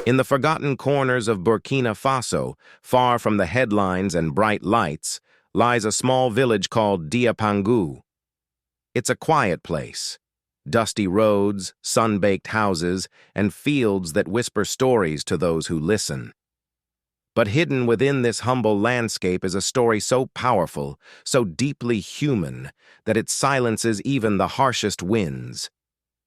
In the forgotten corners of Burkina Faso, far from the headlines and bright lights, lies a small village called Diapangou. It's a quiet place. Dusty roads, sun-baked houses, and fields that whisper stories to those who listen. But hidden within this humble landscape is a story so powerful, so deeply human, that it silences even the harshest winds.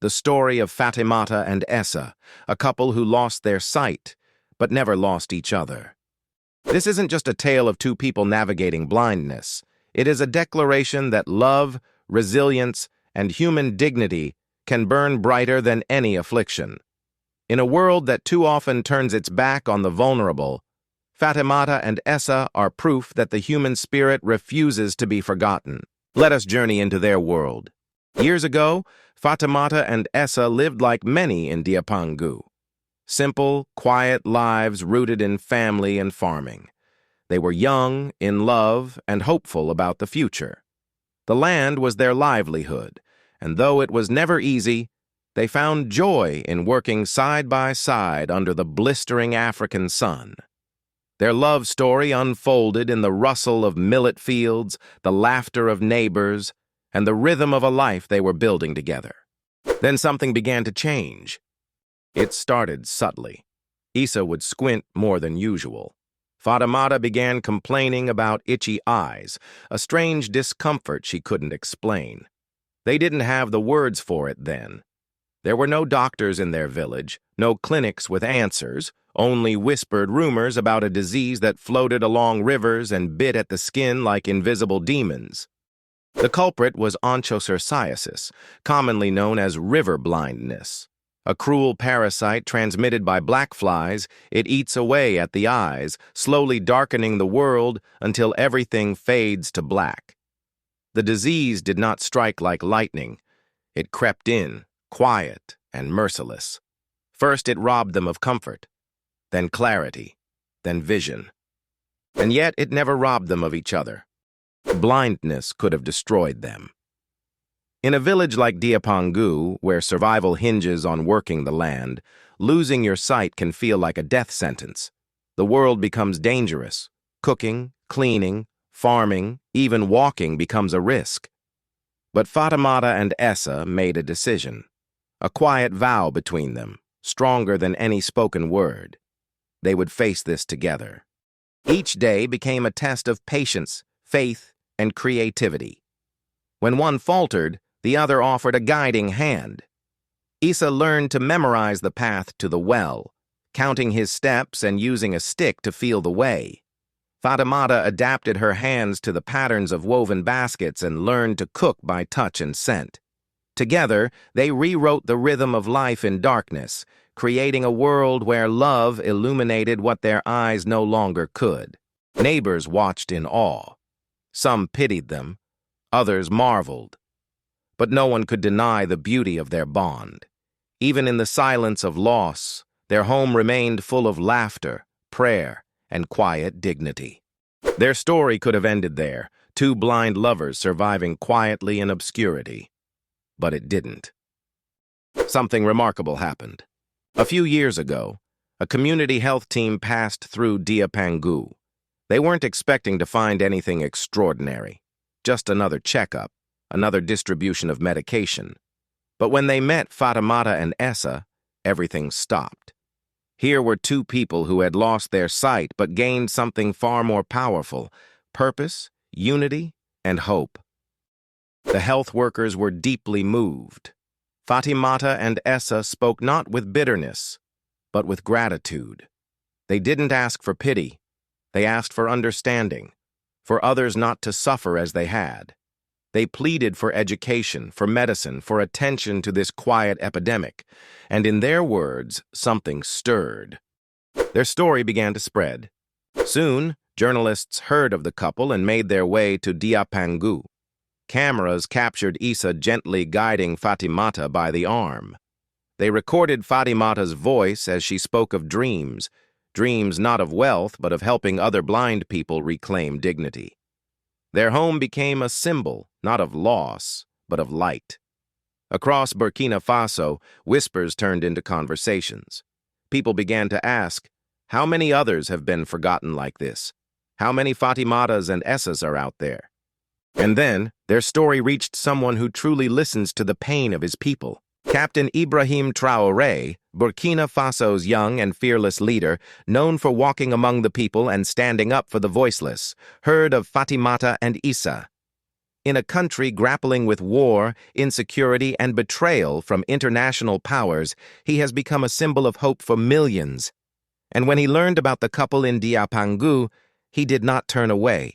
The story of Fatimata and Issa, a couple who lost their sight, but never lost each other. This isn't just a tale of two people navigating blindness. It is a declaration that love, resilience, and human dignity can burn brighter than any affliction. In a world that too often turns its back on the vulnerable, Fatimata and Issa are proof that the human spirit refuses to be forgotten. Let us journey into their world. Years ago, Fatimata and Issa lived like many in Diapangou. Simple, quiet lives rooted in family and farming. They were young, in love, and hopeful about the future. The land was their livelihood, and though it was never easy, they found joy in working side by side under the blistering African sun. Their love story unfolded in the rustle of millet fields, the laughter of neighbors, and the rhythm of a life they were building together. Then something began to change. It started subtly. Issa would squint more than usual. Fatimata began complaining about itchy eyes, a strange discomfort she couldn't explain. They didn't have the words for it then. There were no doctors in their village, no clinics with answers, only whispered rumors about a disease that floated along rivers and bit at the skin like invisible demons. The culprit was Onchocerciasis, commonly known as river blindness. A cruel parasite transmitted by black flies, it eats away at the eyes, slowly darkening the world until everything fades to black. The disease did not strike like lightning. It crept in, quiet and merciless. First it robbed them of comfort, then clarity, then vision. And yet it never robbed them of each other. Blindness could have destroyed them. In a village like Diapangou, where survival hinges on working the land, losing your sight can feel like a death sentence. The world becomes dangerous. Cooking, cleaning, farming, even walking becomes a risk. But Fatimata and Issa made a decision, a quiet vow between them, stronger than any spoken word. They would face this together. Each day became a test of patience, faith, and creativity. When one faltered, the other offered a guiding hand. Issa learned to memorize the path to the well, counting his steps and using a stick to feel the way. Fatimata adapted her hands to the patterns of woven baskets and learned to cook by touch and scent. Together, they rewrote the rhythm of life in darkness, creating a world where love illuminated what their eyes no longer could. Neighbors watched in awe. Some pitied them, others marveled. But no one could deny the beauty of their bond. Even in the silence of loss, their home remained full of laughter, prayer, and quiet dignity. Their story could have ended there, two blind lovers surviving quietly in obscurity. But it didn't. Something remarkable happened. A few years ago, a community health team passed through Diapangou. They weren't expecting to find anything extraordinary, just another checkup, another distribution of medication. But when they met Fatimata and Issa, everything stopped. Here were two people who had lost their sight but gained something far more powerful: purpose, unity, and hope. The health workers were deeply moved. Fatimata and Issa spoke not with bitterness, but with gratitude. They didn't ask for pity. They asked for understanding, for others not to suffer as they had. They pleaded for education, for medicine, for attention to this quiet epidemic, and in their words, something stirred. Their story began to spread. Soon, journalists heard of the couple and made their way to Diapangou. Cameras captured Issa gently guiding Fatimata by the arm. They recorded Fatimata's voice as she spoke of dreams, dreams not of wealth but of helping other blind people reclaim dignity. Their home became a symbol, not of loss, but of light. Across Burkina Faso, whispers turned into conversations. people began to ask, how many others have been forgotten like this? How many Fatimatas and Issas are out there? And then, their story reached someone who truly listens to the pain of his people. Captain Ibrahim Traoré, Burkina Faso's young and fearless leader, known for walking among the people and standing up for the voiceless, heard of Fatimata and Issa. In a country grappling with war, insecurity, and betrayal from international powers, he has become a symbol of hope for millions. And when he learned about the couple in Diapangou, he did not turn away.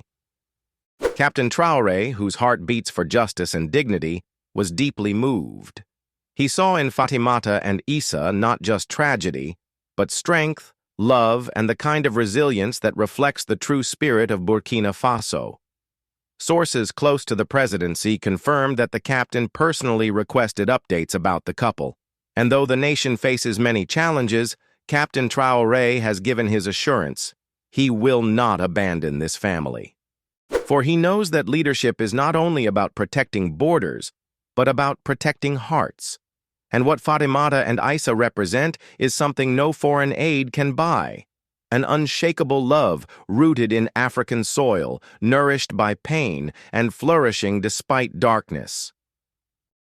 Captain Traoré, whose heart beats for justice and dignity, was deeply moved. He saw in Fatimata and Issa not just tragedy, but strength, love, and the kind of resilience that reflects the true spirit of Burkina Faso. Sources close to the presidency confirmed that the captain personally requested updates about the couple. And though the nation faces many challenges, Captain Traoré has given his assurance he will not abandon this family. For he knows that leadership is not only about protecting borders, but about protecting hearts. And what Fatimata and Issa represent is something no foreign aid can buy. An unshakable love rooted in African soil, nourished by pain, and flourishing despite darkness.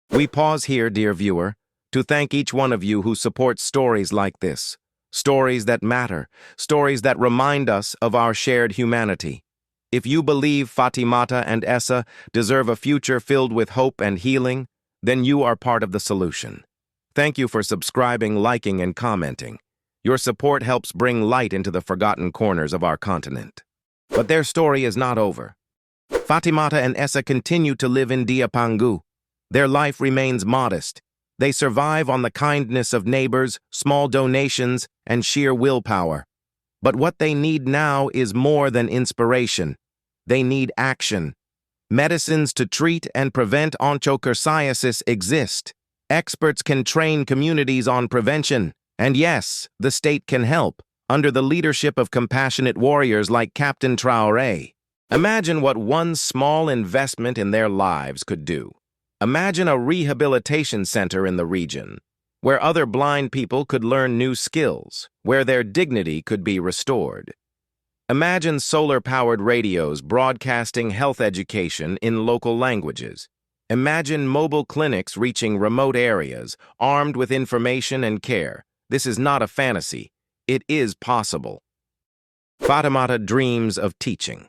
We pause here, dear viewer, to thank each one of you who supports stories like this. Stories that matter, stories that remind us of our shared humanity. If you believe Fatimata and Issa deserve a future filled with hope and healing, then you are part of the solution. Thank you for subscribing, liking, and commenting. Your support helps bring light into the forgotten corners of our continent. But their story is not over. Fatimata and Issa continue to live in Diapangou. Their life remains modest. They survive on the kindness of neighbors, small donations, and sheer willpower. But what they need now is more than inspiration. They need action. Medicines to treat and prevent Onchocerciasis exist. Experts can train communities on prevention. And yes, the state can help, under the leadership of compassionate warriors like Captain Traoré. Imagine what one small investment in their lives could do. Imagine a rehabilitation center in the region, where other blind people could learn new skills, where their dignity could be restored. Imagine solar-powered radios broadcasting health education in local languages. Imagine mobile clinics reaching remote areas, armed with information and care. This is not a fantasy. It is possible. Fatimata dreams of teaching.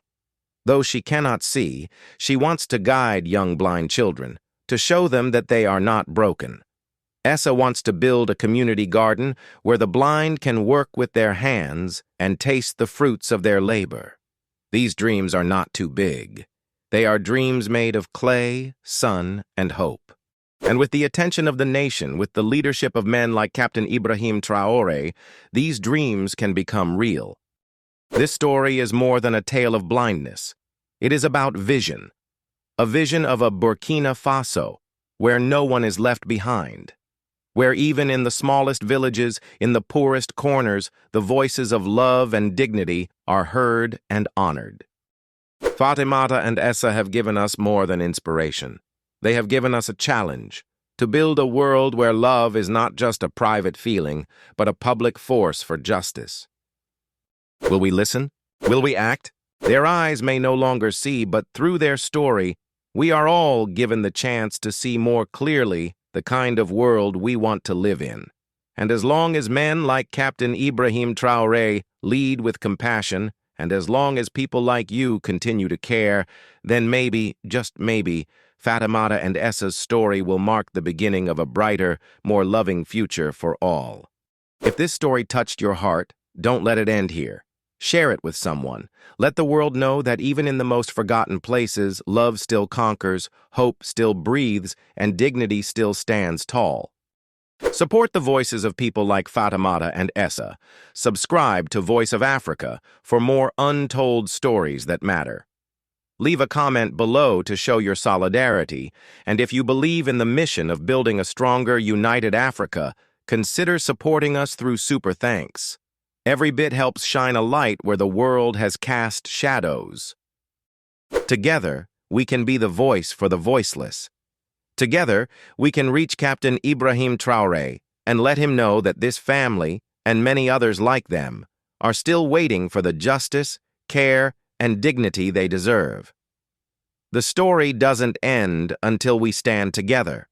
Though she cannot see, she wants to guide young blind children, to show them that they are not broken. Issa wants to build a community garden where the blind can work with their hands and taste the fruits of their labor. These dreams are not too big. They are dreams made of clay, sun, and hope. And with the attention of the nation, with the leadership of men like Captain Ibrahim Traoré, these dreams can become real. This story is more than a tale of blindness. It is about vision. A vision of a Burkina Faso, where no one is left behind. Where even in the smallest villages, in the poorest corners, the voices of love and dignity are heard and honored. Fatimata and Issa have given us more than inspiration. They have given us a challenge, to build a world where love is not just a private feeling, but a public force for justice. Will we listen? Will we act? Their eyes may no longer see, but through their story, we are all given the chance to see more clearly the kind of world we want to live in. And as long as men like Captain Ibrahim Traoré lead with compassion, and as long as people like you continue to care, then maybe, just maybe, Fatimata and Issa's story will mark the beginning of a brighter, more loving future for all. If this story touched your heart, don't let it end here. Share it with someone. Let the world know that even in the most forgotten places, love still conquers, hope still breathes, and dignity still stands tall. Support the voices of people like Fatimata and Issa. Subscribe to Voice of Africa for more untold stories that matter. Leave a comment below to show your solidarity, and if you believe in the mission of building a stronger, united Africa, consider supporting us through Super Thanks. Every bit helps shine a light where the world has cast shadows. Together, we can be the voice for the voiceless. Together, we can reach Captain Ibrahim Traoré and let him know that this family, and many others like them, are still waiting for the justice, care, and dignity they deserve. The story doesn't end until we stand together.